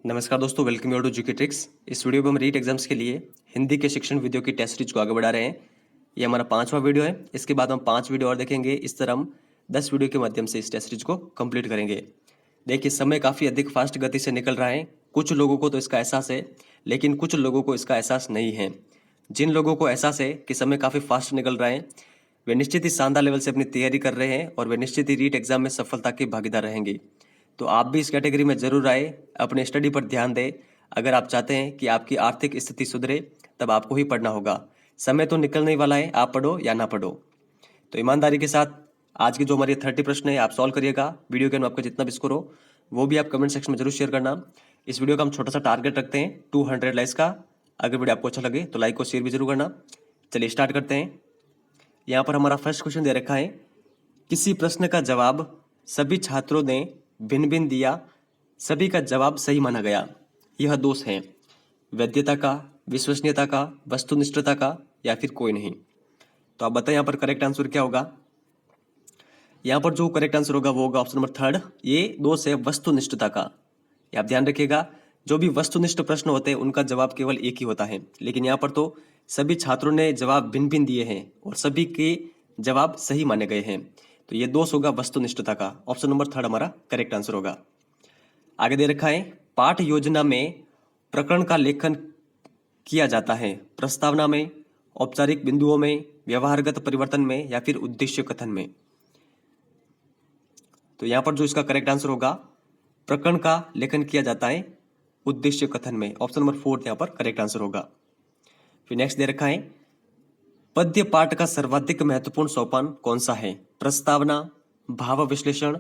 नमस्कार दोस्तों, welcome you to GK tricks. इस वीडियो में हम रीट एग्जाम्स के लिए हिंदी के शिक्षण वीडियो की टेस्ट सीरीज को आगे बढ़ा रहे हैं। ये हमारा 5वां वीडियो है। इसके बाद हम 5 वीडियो और देखेंगे। इस तरह हम 10 वीडियो के माध्यम से इस टेस्ट सीरीज को कंप्लीट करेंगे। देखिए, समय काफ़ी अधिक फास्ट गति से निकल रहा है। कुछ लोगों को तो इसका एहसास है, लेकिन कुछ लोगों को इसका एहसास नहीं है। जिन लोगों को एहसास है कि समय काफ़ी फास्ट निकल रहा है, वे निश्चित ही शानदार लेवल से अपनी तैयारी कर रहे हैं और वे निश्चित ही रीट एग्जाम में सफलता के भागीदार रहेंगे। तो आप भी इस कैटेगरी में जरूर आए, अपने स्टडी पर ध्यान दें। अगर आप चाहते हैं कि आपकी आर्थिक स्थिति सुधरे, तब आपको ही पढ़ना होगा। समय तो निकलने ही वाला है, आप पढ़ो या ना पढ़ो। तो ईमानदारी के साथ आज की जो हमारी 30 प्रश्न है आप सॉल्व करिएगा। वीडियो के अंदर आपका जितना भी स्कोर हो वो भी आप कमेंट सेक्शन में जरूर शेयर करना। इस वीडियो का हम छोटा सा टारगेट रखते हैं 200 लाइक्स का। अगर वीडियो आपको अच्छा लगे तो लाइक और शेयर भी जरूर करना। चलिए स्टार्ट करते हैं। यहाँ पर हमारा फर्स्ट क्वेश्चन दे रखा है, किसी प्रश्न का जवाब सभी छात्रों ने भिन्न भिन्न दिया, सभी का जवाब सही माना गया। यह दोष है वैधता का, विश्वसनीयता का, वस्तुनिष्ठता का या फिर कोई नहीं। तो आप बताएं यहाँ पर करेक्ट आंसर क्या होगा। यहाँ पर जो करेक्ट आंसर होगा वो होगा ऑप्शन नंबर 3। ये दोष है वस्तुनिष्ठता का। ये आप ध्यान रखिएगा, जो भी वस्तुनिष्ठ प्रश्न होते हैं उनका जवाब केवल एक ही होता है, लेकिन यहाँ पर तो सभी छात्रों ने जवाब भिन्न भिन्न दिए हैं और सभी के जवाब सही माने गए हैं। तो ये दोष होगा वस्तुनिष्ठता का। ऑप्शन नंबर 3 हमारा करेक्ट आंसर होगा। आगे दे रखा है, पाठ योजना में प्रकरण का लेखन किया जाता है प्रस्तावना में, औपचारिक बिंदुओं में, व्यवहारगत परिवर्तन में या फिर उद्देश्य कथन में। तो यहां पर जो इसका करेक्ट आंसर होगा, प्रकरण का लेखन किया जाता है उद्देश्य कथन में। ऑप्शन नंबर 4 यहां पर करेक्ट आंसर होगा। फिर नेक्स्ट दे रखा है, पद्य पाठ का सर्वाधिक महत्वपूर्ण सोपान कौन सा है? प्रस्तावना, भाव विश्लेषण,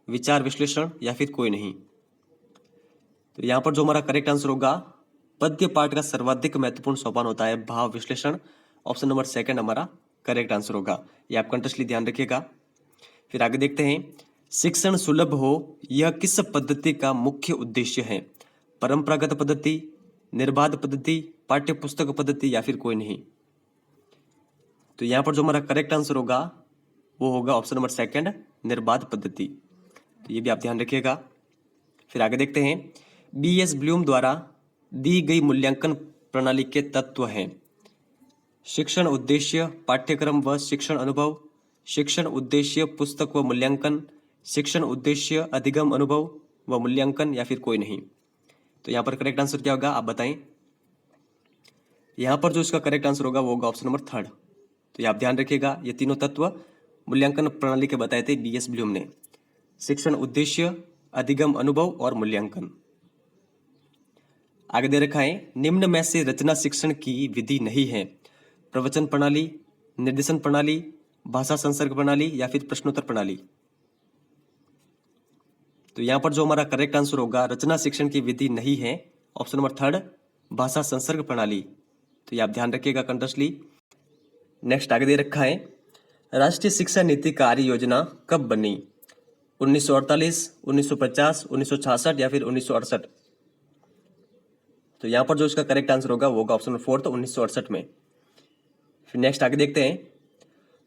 विचार विश्लेषण या फिर कोई नहीं। तो यहां पर जो हमारा करेक्ट आंसर होगा, पद्य पाठ का सर्वाधिक महत्वपूर्ण सोपान होता है भाव विश्लेषण। ऑप्शन नंबर 2 हमारा करेक्ट आंसर होगा। ये आप कंटेस्टली ध्यान रखिएगा। फिर आगे देखते हैं, शिक्षण सुलभ हो यह किस पद्धति का मुख्य उद्देश्य है? परंपरागत पद्धति, निर्बाध पद्धति, पाठ्य पुस्तक पद्धति या फिर कोई नहीं। तो यहां पर जो हमारा करेक्ट आंसर होगा वो होगा ऑप्शन नंबर 2 निर्बाध पद्धति। तो ये भी आप ध्यान रखिएगा। फिर आगे देखते हैं, बीएस ब्लूम द्वारा दी गई मूल्यांकन प्रणाली के तत्व हैं शिक्षण उद्देश्य, पाठ्यक्रम व शिक्षण अनुभव, शिक्षण उद्देश्य पुस्तक व मूल्यांकन, शिक्षण उद्देश्य अधिगम अनुभव व मूल्यांकन या फिर कोई नहीं। तो यहाँ पर करेक्ट आंसर क्या होगा आप बताएं। यहाँ पर जो इसका करेक्ट आंसर होगा वो होगा ऑप्शन नंबर 3। तो ये आप ध्यान रखिएगा, ये तीनों तत्व मूल्यांकन प्रणाली के बताए थे बीएस ब्लूम ने, शिक्षण उद्देश्य, अधिगम अनुभव और मूल्यांकन। आगे दे रखा है, निम्न में से रचना शिक्षण की विधि नहीं है? प्रवचन प्रणाली, निर्देशन प्रणाली, भाषा संसर्ग प्रणाली या फिर प्रश्नोत्तर प्रणाली। तो यहां पर जो हमारा करेक्ट आंसर होगा, रचना शिक्षण की विधि नहीं है, ऑप्शन नंबर 3 भाषा संसर्ग प्रणाली। तो ये आप ध्यान रखिएगा कंटेस्टली। नेक्स्ट आगे दे रखा है, राष्ट्रीय शिक्षा नीति कार्य योजना कब बनी? 1948, 1950, 1966 या फिर 1968। तो यहां पर जो इसका करेक्ट आंसर होगा वो होगा ऑप्शन नंबर 4 1968 में। फिर नेक्स्ट आगे देखते हैं,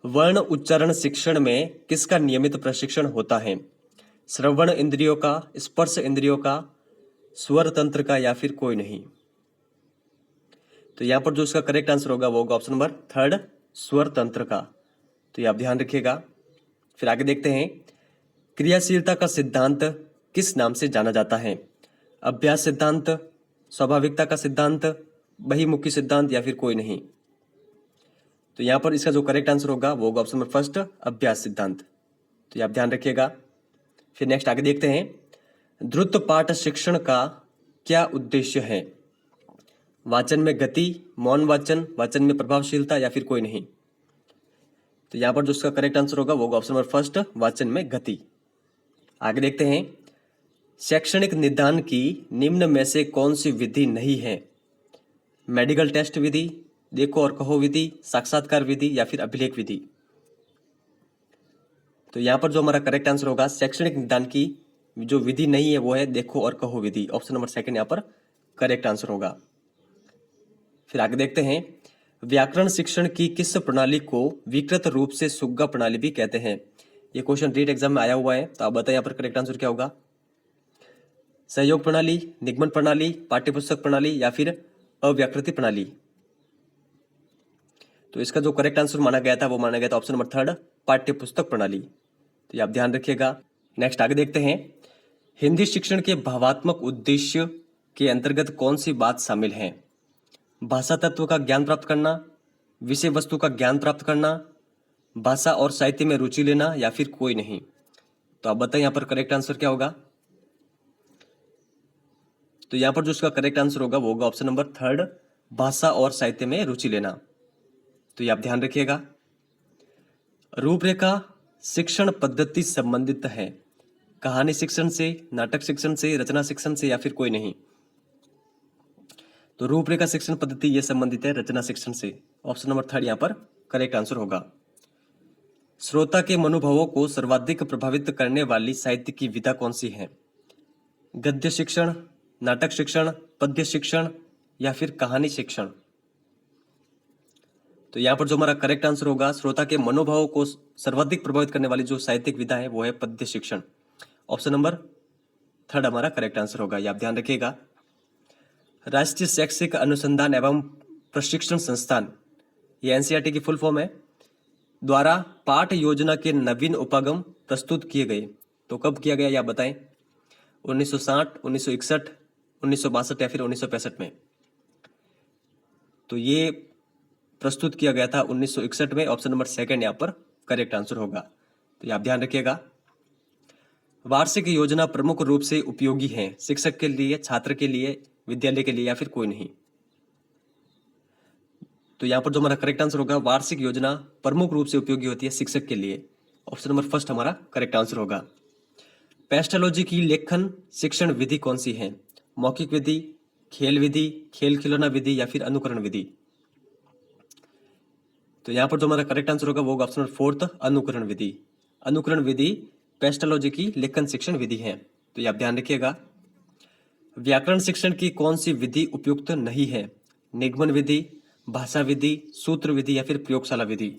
वर्ण उच्चारण शिक्षण में किसका नियमित प्रशिक्षण होता है? श्रवण इंद्रियों का, स्पर्श इंद्रियों का, स्वर तंत्र का या फिर कोई नहीं। तो यहां पर जो इसका करेक्ट आंसर होगा वो होगा ऑप्शन नंबर 3 स्वर तंत्र का। तो ये आप ध्यान रखिएगा। फिर आगे देखते हैं, क्रियाशीलता का सिद्धांत किस नाम से जाना जाता है? अभ्यास सिद्धांत, स्वाभाविकता का सिद्धांत, बहिमुखी सिद्धांत या फिर कोई नहीं। तो यहां पर इसका जो करेक्ट आंसर होगा वो होगा ऑप्शन नंबर 1 अभ्यास सिद्धांत। तो ये आप ध्यान रखिएगा। फिर नेक्स्ट आगे देखते हैं, द्रुत पाठ शिक्षण का क्या उद्देश्य है? वाचन में गति, मौन वाचन, वाचन में प्रभावशीलता या फिर कोई नहीं। तो यहां पर जो इसका करेक्ट आंसर होगा वो होगा ऑप्शन नंबर 1 वाचन में गति। आगे देखते हैं, शैक्षणिक निदान की निम्न में से कौन सी विधि नहीं है? मेडिकल टेस्ट विधि, देखो और कहो विधि, साक्षात्कार विधि या फिर अभिलेख विधि। तो यहां पर जो हमारा करेक्ट आंसर होगा, शैक्षणिक निदान की जो विधि नहीं है वो है देखो और कहो विधि। ऑप्शन नंबर 2 यहां पर करेक्ट आंसर होगा। फिर आगे देखते हैं, व्याकरण शिक्षण की किस प्रणाली को विकृत रूप से सुग्गा प्रणाली भी कहते हैं? ये क्वेश्चन रीट एग्जाम में आया हुआ है। तो आप बताएं यहाँ पर करेक्ट आंसर क्या होगा। सहयोग प्रणाली, निगमन प्रणाली, पाठ्यपुस्तक प्रणाली या फिर अव्याकृति प्रणाली। तो इसका जो करेक्ट आंसर माना गया था वो माना गया था ऑप्शन नंबर 3 पाठ्यपुस्तक प्रणाली। तो ये आप ध्यान रखिएगा। नेक्स्ट आगे देखते हैं, हिंदी शिक्षण के भावात्मक उद्देश्य के अंतर्गत कौन सी बात शामिल है? भाषा तत्व का ज्ञान प्राप्त करना, विषय वस्तु का ज्ञान प्राप्त करना, भाषा और साहित्य में रुचि लेना या फिर कोई नहीं। तो आप बताएं यहाँ पर करेक्ट आंसर क्या होगा? तो यहाँ पर जो इसका करेक्ट आंसर होगा वो होगा ऑप्शन नंबर 3 भाषा और साहित्य में रुचि लेना। तो ये आप ध्यान रखिएगा। रूपरेखा शिक्षण पद्धति संबंधित है कहानी शिक्षण से, नाटक शिक्षण से, रचना शिक्षण से या फिर कोई नहीं। तो रूपरेखा शिक्षण पद्धति ये संबंधित है रचना शिक्षण से। ऑप्शन नंबर 3 यहाँ पर करेक्ट आंसर होगा। श्रोता के मनोभावों को सर्वाधिक प्रभावित करने वाली साहित्य की विधा कौन सी है? गद्य शिक्षण, नाटक शिक्षण, पद्य शिक्षण या फिर कहानी शिक्षण। तो यहाँ पर जो हमारा करेक्ट आंसर होगा, श्रोता के मनोभावों को सर्वाधिक प्रभावित करने वाली जो साहित्यिक विधा है वो है पद्य शिक्षण। ऑप्शन नंबर 3 हमारा करेक्ट आंसर होगा, ये आप ध्यान रखिएगा। राष्ट्रीय शैक्षिक अनुसंधान एवं प्रशिक्षण संस्थान, ये एनसीईआरटी की फुल फॉर्म है, द्वारा पाठ योजना के नवीन उपागम प्रस्तुत किए गए। तो कब किया गया, या बताएं? 1960, 1961, 1962 या फिर 1965 में। तो ये प्रस्तुत किया गया था 1961 में। ऑप्शन नंबर 2 यहाँ पर करेक्ट आंसर होगा। तो ये आप ध्यान रखिएगा। वार्षिक योजना प्रमुख रूप से उपयोगी है शिक्षक के लिए, छात्र के लिए, विद्यालय के लिए या फिर कोई नहीं। तो यहाँ पर जो हमारा करेक्ट आंसर होगा, वार्षिक योजना प्रमुख रूप से उपयोगी होती है शिक्षक के लिए। ऑप्शन नंबर 1 हमारा करेक्ट आंसर होगा। पेस्टोलॉजी की लेखन शिक्षण विधि कौन सी है? मौखिक विधि, खेल विधि, खेल खिलौना विधि या फिर अनुकरण विधि। तो यहाँ पर जो हमारा करेक्ट आंसर होगा वो होगा ऑप्शन नंबर 4 अनुकरण विधि। अनुकरण विधि पेस्टोलॉजी की लेखन शिक्षण विधि है। तो ये आप ध्यान रखिएगा। व्याकरण शिक्षण की कौन सी विधि उपयुक्त नहीं है? निगमन विधि, भाषा विधि, सूत्र विधि या फिर प्रयोगशाला विधि।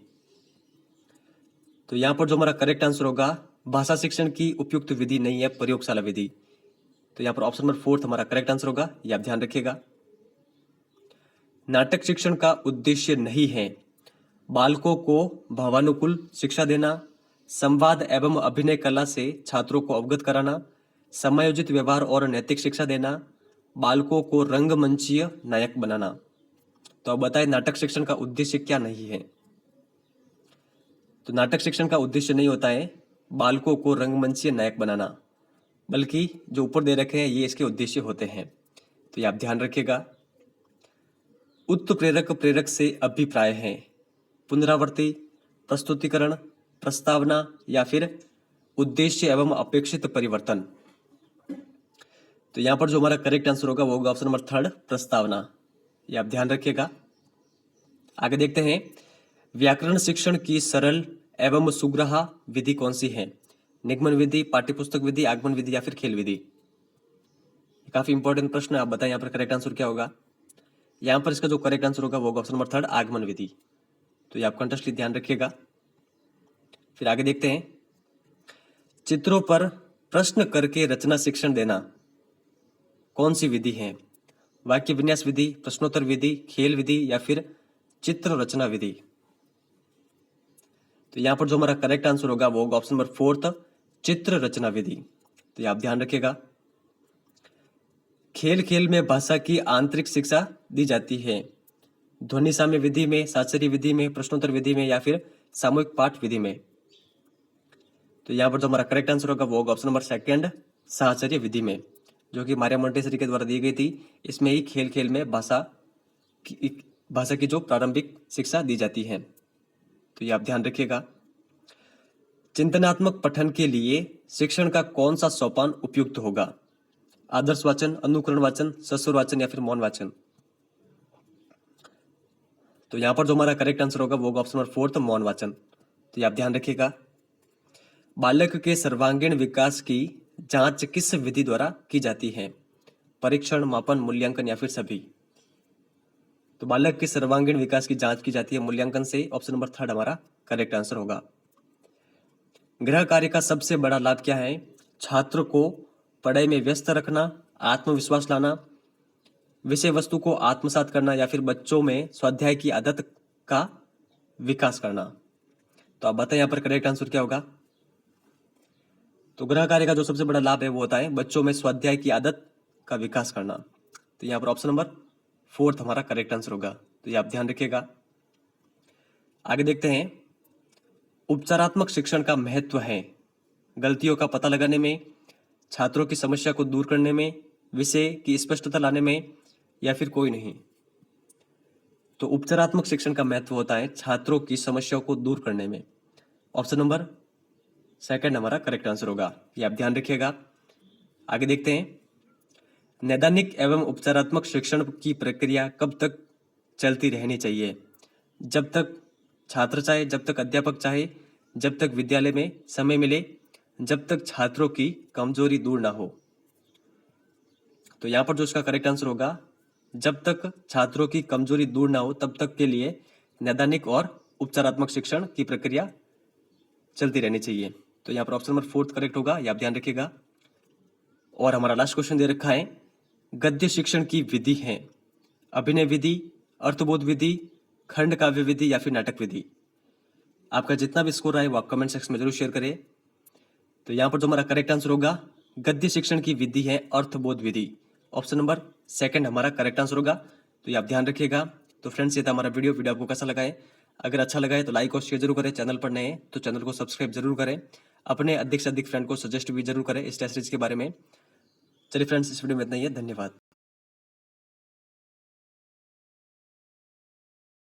तो यहाँ पर जो हमारा करेक्ट आंसर होगा, भाषा शिक्षण की उपयुक्त विधि नहीं है प्रयोगशाला विधि। तो यहाँ पर ऑप्शन नंबर 4 हमारा करेक्ट आंसर होगा, ये आप ध्यान रखिएगा। नाटक शिक्षण का उद्देश्य नहीं है बालकों को भावानुकूल शिक्षा देना, संवाद एवं अभिनय कला से छात्रों को अवगत कराना, समायोजित व्यवहार और नैतिक शिक्षा देना, बालकों को रंगमंचीय नायक बनाना। तो अब बताएं नाटक शिक्षण का उद्देश्य क्या नहीं है? तो नाटक शिक्षण का उद्देश्य नहीं होता है बालकों को रंगमंचीय नायक बनाना, बल्कि जो ऊपर दे रखे हैं ये इसके उद्देश्य होते हैं। तो ये आप ध्यान रखिएगा। उत्प्रेरक प्रेरक से अभिप्राय है पुनरावृत्ति, प्रस्तुतिकरण, प्रस्तावना या फिर उद्देश्य एवं अपेक्षित परिवर्तन। तो यहां पर जो हमारा करेक्ट आंसर होगा वो होगा ऑप्शन नंबर 3 प्रस्तावना। ये आप ध्यान रखिएगा। आगे देखते हैं, व्याकरण शिक्षण की सरल एवं सुग्राह्य विधि कौन सी है? निगमन विधि, पाठ्यपुस्तक विधि, आगमन विधि या फिर खेल विधि। काफी इंपॉर्टेंट प्रश्न है, आप बताएं यहाँ पर करेक्ट आंसर क्या होगा? यहाँ पर इसका जो करेक्ट आंसर होगा वो होगा ऑप्शन नंबर 3 आगमन विधि। तो ये आप कंटेस्टली ध्यान रखिएगा। फिर आगे देखते हैं, चित्रों पर प्रश्न करके रचना शिक्षण देना कौन सी विधि है? वाक्य विन्यास विधि, प्रश्नोत्तर विधि, खेल विधि या फिर चित्र रचना विधि। तो यहां पर जो हमारा करेक्ट आंसर होगा वो होगा ऑप्शन नंबर 4 चित्र रचना विधि। तो ये आप ध्यान रखिएगा। खेल खेल में भाषा की आंतरिक शिक्षा दी जाती है ध्वनि साम्य विधि में, साक्षरी विधि में, प्रश्नोत्तर विधि में या फिर सामूहिक पाठ विधि में। तो यहाँ पर जो हमारा करेक्ट आंसर होगा वो होगा ऑप्शन नंबर 2 साहचर्य विधि में, जो कि मारिया मोंटेसरी के द्वारा दी गई थी। इसमें ही खेल खेल में भाषा की जो प्रारंभिक शिक्षा दी जाती है। तो ये आप ध्यान रखिएगा। चिंतनात्मक पठन के लिए शिक्षण का कौन सा सोपान उपयुक्त होगा? आदर्श वाचन, अनुकरण वाचन, सस्वर वाचन या फिर मौन वाचन। तो यहां पर जो हमारा करेक्ट आंसर होगा वो होगा ऑप्शन नंबर 4 मौन वाचन। तो ये आप ध्यान रखिएगा। बालक के सर्वांगीण विकास की जांच किस विधि द्वारा की जाती है? परीक्षण, मापन, मूल्यांकन या फिर सभी। तो बालक के सर्वांगीण विकास की जांच की जाती है मूल्यांकन से। ऑप्शन नंबर 3 हमारा करेक्ट आंसर होगा। गृह कार्य का सबसे बड़ा लाभ क्या है? छात्र को पढ़ाई में व्यस्त रखना, आत्मविश्वास लाना, विषय वस्तु को आत्मसात करना, या फिर बच्चों में स्वाध्याय की आदत का विकास करना। तो आप बताएं यहाँ पर करेक्ट आंसर क्या होगा। तो गृह कार्य का जो सबसे बड़ा लाभ है वो होता है बच्चों में स्वाध्याय की आदत का विकास करना। तो यहाँ पर ऑप्शन नंबर 4 हमारा करेक्ट आंसर होगा। तो ये आप ध्यान रखिएगा। आगे देखते हैं, उपचारात्मक शिक्षण का महत्व है गलतियों का पता लगाने में, छात्रों की समस्या को दूर करने में, विषय की स्पष्टता लाने में, या फिर कोई नहीं। तो उपचारात्मक शिक्षण का महत्व होता है छात्रों की समस्याओं को दूर करने में। ऑप्शन नंबर 2 हमारा करेक्ट आंसर होगा। ये आप ध्यान रखिएगा। आगे देखते हैं, नैदानिक एवं उपचारात्मक शिक्षण की प्रक्रिया कब तक चलती रहनी चाहिए? जब तक छात्र चाहे, जब तक अध्यापक चाहे, जब तक विद्यालय में समय मिले, जब तक छात्रों की कमजोरी दूर ना हो। तो यहाँ पर जो इसका करेक्ट आंसर होगा, जब तक छात्रों की कमजोरी दूर ना हो तब तक के लिए नैदानिक और उपचारात्मक शिक्षण की प्रक्रिया चलती रहनी चाहिए। तो यहाँ पर ऑप्शन नंबर 4 करेक्ट होगा। ये आप ध्यान रखिएगा। और हमारा लास्ट क्वेश्चन दे रखा है, गद्य शिक्षण की विधि है अभिनय विधि, अर्थबोध विधि, खंड काव्य विधि, या फिर नाटक विधि। आपका जितना भी स्कोर आए वो आप कमेंट सेक्शन में जरूर शेयर करें। तो यहाँ पर जो हमारा करेक्ट आंसर होगा, गद्य शिक्षण की विधि है अर्थबोध विधि। ऑप्शन नंबर 2 हमारा करेक्ट आंसर होगा। तो ये आप ध्यान रखिएगा। तो फ्रेंड्स, ये था हमारा वीडियो आपको कैसा लगा है? अगर अच्छा लगा है तो लाइक और शेयर जरूर करें। चैनल पर नए हैं तो चैनल को सब्सक्राइब जरूर करें। अपने अधिक से अधिक फ्रेंड को सजेस्ट भी जरूर करें इस टेस्ट सीरीज के बारे में। चलिए फ्रेंड्स, इस वीडियो में इतना ही है। धन्यवाद।